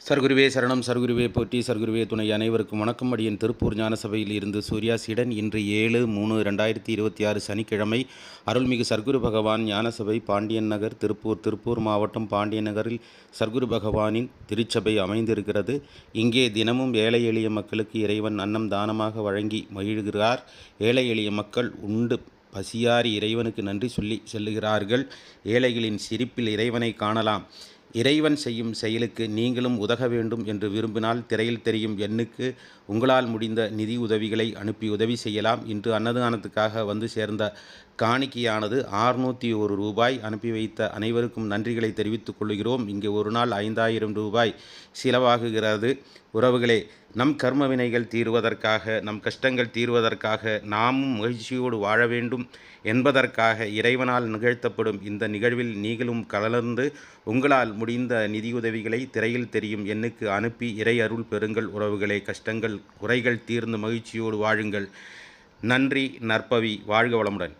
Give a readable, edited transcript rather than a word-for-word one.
சர்க்குருவே சரணம், சர்க்குருவே போற்றி, சர்க்குருவே துணை. அனைவருக்கும் வணக்கம். அடியேன் திருப்பூர் ஞானசபையில் இருந்து சூர்யா சீடன். இன்று 7/3/2026 சனிக்கிழமை அருள்மிகு சர்க்குரு பகவான் ஞானசபை பாண்டியன் நகர், திருப்பூர் மாவட்டம் பாண்டியன் நகரில் சர்க்குரு பகவானின் திருச்சபை அமைந்திருக்கிறது. இங்கே தினமும் ஏழை எளிய மக்களுக்கு இறைவன் அன்னம் தானமாக வழங்கி மகிழ்கிறார். ஏழை எளிய மக்கள் உண்டு பசியாரி இறைவனுக்கு நன்றி சொல்லி செல்லுகிறார்கள். ஏழைகளின் சிரிப்பில் இறைவனை காணலாம். இறைவன் செய்யும் செயலுக்கு நீங்களும் உதக வேண்டும் என்று விரும்பினால் திரையில் தெரியும் எண்ணுக்கு உங்களால் முடிந்த நிதி உதவிகளை அனுப்பி உதவி செய்யலாம். இன்று அன்னதானத்துக்காக வந்து சேர்ந்த காணிக்கையானது 601 ரூபாய். அனுப்பி வைத்த அனைவருக்கும் நன்றிகளை தெரிவித்துக் கொள்கிறோம். இங்கே ஒரு நாள் 5000 ரூபாய் செலவாகுகிறது. உறவுகளே, நம் கர்ம வினைகள் தீர்வதற்காக, நம் கஷ்டங்கள் தீர்வதற்காக, நாமும் மகிழ்ச்சியோடு வாழ வேண்டும் என்பதற்காக இறைவனால் நிகழ்த்தப்படும் இந்த நிகழ்வில் நீங்களும் கலந்து உங்களால் முடிந்த நிதியுதவிகளை திரையில் தெரியும் எண்ணுக்கு அனுப்பி இறை அருள் பெறுங்கள். உறவுகளே, கஷ்டங்கள் குறைகள் தீர்ந்து மகிழ்ச்சியோடு வாழுங்கள். நன்றி. நற்பவி. வாழ்க வளமுடன்.